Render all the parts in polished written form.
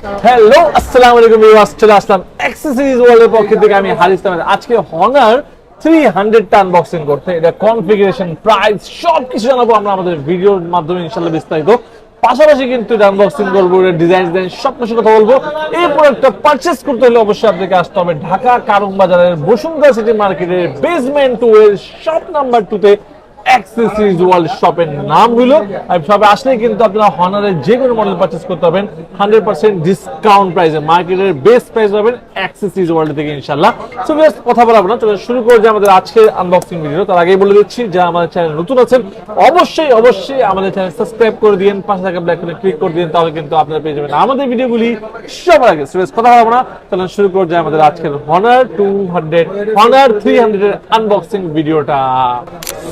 Hello আসসালামু আলাইকুম viewers, চলে আসলাম অ্যাক্সেসরিজ ওয়ার্ল্ডের পক্ষ থেকে আমি হারিস আহমেদ। আজকে হনার 300টা আনবক্সিং করতে, এটা কনফিগারেশন, প্রাইস সবকিছু জানাবো আমরা আমাদের ভিডিওর মাধ্যমে ইনশাআল্লাহ বিস্তারিত। পাশাপাশি কিন্তু এটা আনবক্সিং করবো, এটা ডিজাইন সব কিছু কথা বলবো। এই প্রোডাক্টটা পারচেজ করতে হলে অবশ্যই আপনাকে আসতে হবে ঢাকা কারণ বাজারের বসুন্ধরা সিটি মার্কেটের বেসমেন্ট 2 এর শপ নাম্বার 2 তে অ্যাক্সেসরিজ ওয়ার্ল্ড শপের নাম হলো। সবে আসলে কিন্তু আপনারা হনারের যে কোনো মডেল পারচেজ করতে পারবেন 100% ডিসকাউন্ট প্রাইসে, মার্কেটের বেস্ট প্রাইস পাবেন অ্যাক্সেসরিজ ওয়ার্ল্ড থেকে ইনশাআল্লাহ। সো ভিউয়ার্স কথা বলবো না, চলো শুরু করে যে আমাদের আজকের আনবক্সিং ভিডিও। তার আগেই বলে দিচ্ছি যারা আমাদের চ্যানেল নতুন আছেন অবশ্যই আমাদের চ্যানেল সাবস্ক্রাইব করে দিন, পাশে থাকা বেল আইকনে ক্লিক করে দিন, তাহলে কিন্তু আপনারা পেয়ে যাবেন আমাদের ভিডিওগুলি সবার আগে। সো কথা বলবো না, চলো শুরু করে যে আমাদের আজকের হনার 300 এর আনবক্সিং ভিডিওটা।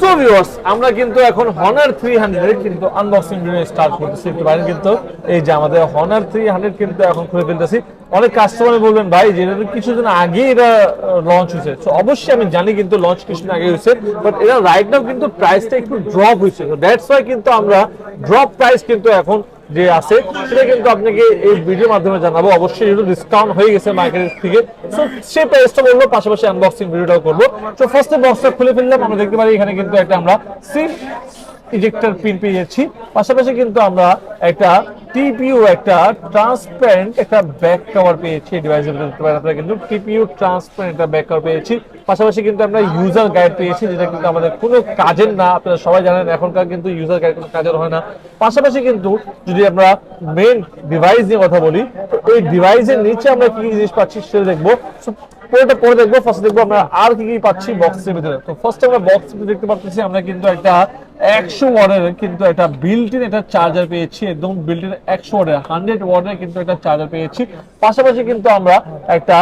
সো ভিউয়ার্স আমরা কিন্তু এখন হনার 300 কিন্তু আনবক্সিং ভিডিও স্টার্ট করতেছি। একটু বাইরে কিন্তু এই যে আমাদের হনার 300 কিন্তু এখন খুলে ফেলতেছি। অনেক কাস্টমার বলবেন ভাই যে এটা কিছুদিন আগে এটা লঞ্চ হয়েছে। তো অবশ্যই আমি জানি কিন্তু লঞ্চ কিছুদিন আগে হয়েছে, বাট এটা রাইট নাও কিন্তু প্রাইসটা একটু ড্রপ হয়েছে। তো দ্যাটস ওয়াই কিন্তু আমরা ড্রপ প্রাইস কিন্তু এখন যে আছে সেটা কিন্তু আপনাকে এই ভিডিওর মাধ্যমে জানাবো। অবশ্যই একটু ডিসকাউন্ট হয়ে গেছে মার্কেট থেকে, সো সেই প্রাইসটা বলবো, পাশাপাশি আনবক্সিং ভিডিওটাও করবো। তো ফার্স্টে বক্সটা খুলে ফেললাম, আমরা দেখতে পারি এখানে কিন্তু একটা আমরা সিম ইজেক্টর পিন পেয়ে যাচ্ছি। পাশাপাশি কিন্তু আমরা একটা টিপিইউ, একটা ট্রান্সপারেন্ট একটা ব্যাক কভার পেয়েছি। ডিভাইসের ভিতরে দেখতে পারেন আপনারা কিন্তু টিপিইউ ট্রান্সপারেন্ট একটা ব্যাক কভার পেয়েছি। পাশাপাশি কিন্তু আমরা ইউজার গাইড পেয়েছি, যেটা কিন্তু আমাদের কোনো কাজের না। আপনারা সবাই জানেন এখনকার কিন্তু ইউজার গাইড কোনো কাজের হয় না। পাশাপাশি কিন্তু যদি আমরা মেইন ডিভাইস নিয়ে কথা বলি, তো এই ডিভাইসের নিচে আমরা কি জিনিস পাচ্ছি সেটা দেখবো। পুরোটা পরে দেখবো, ফার্স্ট দেখবো আমরা আর কি কি পাচ্ছি বক্সের ভিতরে। তো ফার্স্ট আমরা বক্সে দেখতে পাচ্ছি আমরা কিন্তু একটা 100 ওয়াটের কিন্তু একটা বিল্ট ইন একটা চার্জার পেয়েছি, একদম বিল্ট ইন 100 ওয়াটের 100 ওয়াটের কিন্তু একটা চার্জার পেয়েছি। পাশাপাশি কিন্তু আমরা একটা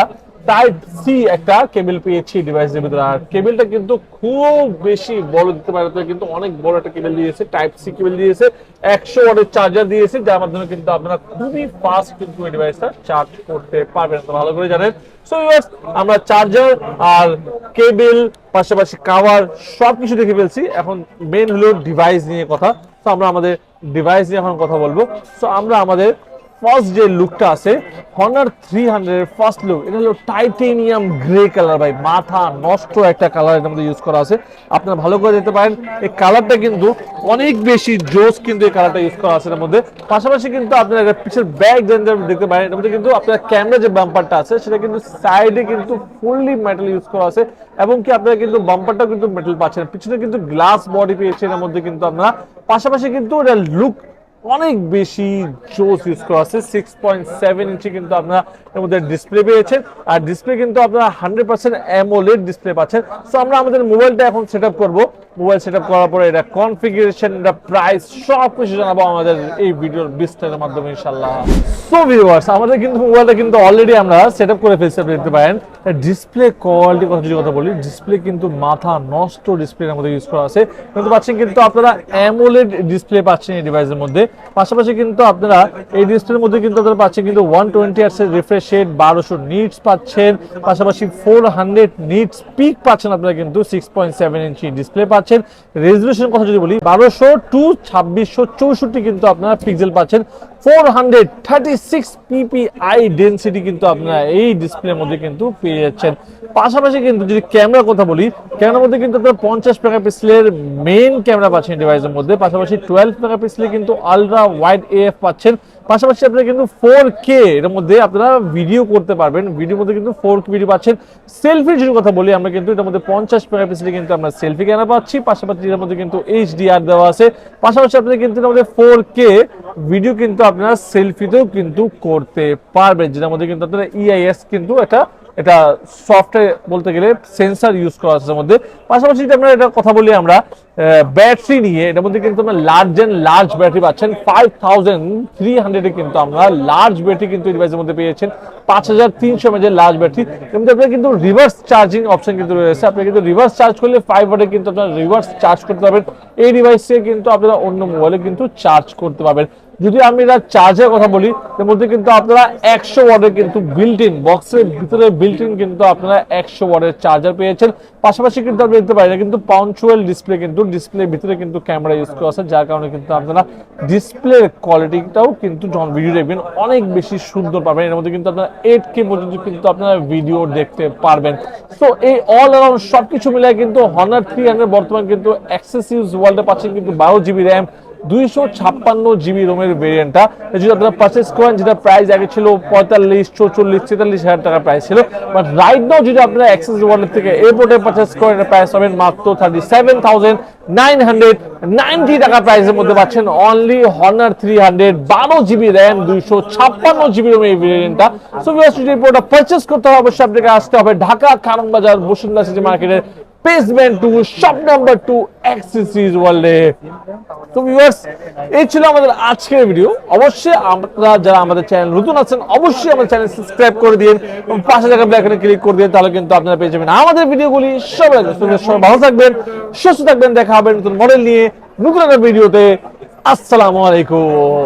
টাইপ সি একটা কেবল পেয়েছি ডিভাইসের ভিতরে। আর কেবলটা কিন্তু খুব বেশি বড় দিতে পারে, কিন্তু অনেক বড় একটা কেবল দিয়েছে, টাইপ সি কেবল দিয়েছে, 100 ওয়াটের চার্জার দিয়েছে, যার মাধ্যমে কিন্তু আপনারা খুবই ফাস্ট কিন্তু এই ডিভাইসটা চার্জ করতে পারবেন। তো ভালো করে জানেন। সো ভিউয়ার্স আমরা চার্জার আর কেবল পাশাপাশি কভার সবকিছু দেখে ফেলছি। এখন মেইন হলো ডিভাইস নিয়ে কথা। তো আমরা আমাদের ডিভাইস নিয়ে এখন কথা বলবো। সো আমরা আমাদের ফার্স্ট যে লুকটা আছে হনার 300 এর ফার্স্ট লুক, এটা হলো টাইটেনিয়াম গ্রে কালার। ভাই মাথা নষ্ট একটা কালার এর মধ্যে ইউজ করা আছে, আপনারা ভালো করে দেখতে পারেন। এই কালারটা কিন্তু অনেক বেশি জোস, কিন্তু এই কালারটা ইউজ করা আছে এর মধ্যে। পাশাপাশি কিন্তু আপনারা পিছের ব্যাক দেখতে পারেন, এর মধ্যে কিন্তু আপনার ক্যামেরা যে বাম্পারটা আছে সেটা কিন্তু সাইডে কিন্তু ফুললি মেটাল ইউজ করা আছে, এবং কি আপনারা কিন্তু বাম্পারটাও কিন্তু মেটাল পাচ্ছেন। পিছনে কিন্তু গ্লাস বডি পেয়েছেন এর মধ্যে কিন্তু আপনারা। পাশাপাশি কিন্তু এটা লুক অনেক বেশি জোস ইউজ করা আছে। 6.7 ইঞ্চি কিন্তু আপনারা এর মধ্যে ডিসপ্লে পেয়েছেন, আর ডিসপ্লে কিন্তু আপনারা 100% অ্যামোলেড ডিসপ্লে পাচ্ছেন। সো আমরা আমাদের মোবাইলটা এখন সেটআপ করব। মোবাইল সেটআপ করার পরে এটা কনফিগারেশন, এটা প্রাইস সব কিছু জানাবো আমাদের এই ভিডিওর বিস্তারের মাধ্যমে ইনশাআল্লাহ। সো ভিউয়ার্স আমাদের কিন্তু মোবাইলটা কিন্তু অলরেডি আমরা সেটআপ করে ফেলছি, আপনি দেখতে পারেন। ডিসপ্লে কোয়ালিটি কথা বলি, ডিসপ্লে কিন্তু মাথা নষ্ট ডিসপ্লের মধ্যে ইউজ করা আছে, কিন্তু পাচ্ছেন কিন্তু আপনারা অ্যামোলেড ডিসপ্লে পাচ্ছেন এই ডিভাইসের মধ্যে। পাশাপাশি কিন্তু আপনারা এই ডিসপ্লের মধ্যে কিন্তু আপনারা পাচ্ছেন কিন্তু 120 হার্টজ এর রিফ্রেশ রেট, 1200 নিটস পাচ্ছেন, পাশাপাশি 400 নিটস পিক পাচ্ছেন আপনারা কিন্তু 6.7 ইঞ্চি ডিসপ্লে পাচ্ছেন। রেজোলিউশন কথা যদি বলি 1200 টু 2664 কিন্তু আপনারা পিক্সেল পাচ্ছেন। 436 পিপিআই ডেনসিটি কিন্তু আপনারা এই ডিসপ্লের মধ্যে কিন্তু পেয়ে যাচ্ছেন। পাশাপাশি কিন্তু যদি ক্যামেরার কথা বলি, ক্যামেরার মধ্যে কিন্তু আপনারা 50 মেগাপিক্সেলের মেইন ক্যামেরা পাচ্ছেন ডিভাইসের মধ্যে। পাশাপাশি 12 মেগাপিক্সেলের কিন্তু আলট্রা ওয়াইড এএফ পাচ্ছেন। পাশাপাশি আপনারা কিন্তু 4K এর মধ্যে আপনারা ভিডিও করতে পারবেন, ভিডিওর মধ্যে কিন্তু 4K ভিডিও পাচ্ছেন। সেলফির যদি কথা বলি আমরা কিন্তু এটার মধ্যে 50 মেগাপিক্সেলের কিন্তু আমরা সেলফি ক্যামেরা পাচ্ছি, পাশাপাশি এর মধ্যে কিন্তু HDR দেওয়া আছে। পাশাপাশি আপনারা কিন্তু এর মধ্যে 4K ভিডিও কিন্তু আপনারা সেলফিতেও কিন্তু করতে পারবেন, যেটার মধ্যে কিন্তু আপনারা EIS কিন্তু এটা সফটওয়্যার বলতে গেলে সেন্সর ইউজ করা আছে এর মধ্যে। পাশাপাশি যদি আমরা এটা কথা বলি আমরা ব্যাটারি নিয়ে, এটার মধ্যে কিন্তু আমরা লার্জ ব্যাটারি পাচ্ছেন 5300 এ কিন্তু আমরা লার্জ ব্যাটারি কিন্তু এই ডিভাইসের মধ্যে পেয়েছেন। 5300 mAh লার্জ ব্যাটারি, কিন্তু আপনারা কিন্তু রিভার্স চার্জিং অপশন কিন্তু রয়েছে। আপনি কিন্তু রিভার্স চার্জ করলে 5 ওয়াটে কিন্তু আপনারা রিভার্স চার্জ করতে পারবেন। এই ডিভাইসে কিন্তু আপনারা অন্য মোবাইলে কিন্তু চার্জ করতে পারবেন। যদি আমি এটা চার্জের কথা বলি, এর মধ্যে কিন্তু আপনারা 100 ওয়াটের কিন্তু বিল্ট ইন বক্সের ভিতরে বিল্ট ইন কিন্তু আপনারা 100 ওয়াটের চার্জার পেয়েছেন। পাশাপাশি কিন্তু আপনি দেখতে পারেন কিন্তু পাঞ্চুয়াল ডিসপ্লে কিন্তু কিন্তু ডিসপ্লের ভিতরে কিন্তু ক্যামেরা ইউজ করা আছে, যার কারণে কিন্তু আপনারা ডিসপ্লের কোয়ালিটিটাও কিন্তু যখন ভিডিও দেখবেন অনেক বেশি সুন্দর পাবেন। এর মধ্যে কিন্তু আপনারা 8K পর্যন্ত কিন্তু আপনারা ভিডিও দেখতে পারবেন। সো এই অল অ্যারাউন্ড সবকিছু মিলিয়ে কিন্তু Honor 300 বর্তমান কিন্তু অ্যাক্সেসরিজ ওয়ার্ল্ডে পাচ্ছেন কিন্তু 12GB র্যাম, 256GB রোমের ভেরিয়েন্টটা যদি আপনারা পারচেজ করেন, যেটা প্রাইস আগে ছিল 45, 44, 43 হাজার টাকা প্রাইস ছিল, বাট রাইট নাও যদি আপনারা অ্যাক্সেস ওয়ালেট থেকে এয়ারপোর্টে পারচেজ করেন এটা প্রাইস পাবেন মাত্র 37,990 টাকা প্রাইসের মধ্যে পাচ্ছেন only Honor 300 12GB RAM, 256GB রোমের এই ভেরিয়েন্টটা। সো ভিউয়ার্স, যদি পুরোটা পারচেজ করতে হবে অবশ্যই আপনাকে আসতে হবে ঢাকা কারণ বাজার বসুন্ধরা সিটি মার্কেটের বেসমেন্ট 2 শপ নাম্বার 2 অ্যাক্সেসরিজ ওয়ার্ল্ডে। তো ভিউয়ার্স, এই ছিল আমাদের আজকের ভিডিও। অবশ্যই আপনারা যারা আমাদের চ্যানেল নতুন আছেন অবশ্যই আমাদের চ্যানেল সাবস্ক্রাইব করে দিন এবং পাশে থাকা বেল আইকনে ক্লিক করে দিন, তাহলে কিন্তু আপনারা পেয়ে যাবেন আমাদের ভিডিওগুলি সবার আগে। সবাই ভালো থাকবেন, সুস্থ থাকবেন, দেখা হবে নতুন মডেল নিয়ে নতুন একটা ভিডিওতে। আসসালামু আলাইকুম।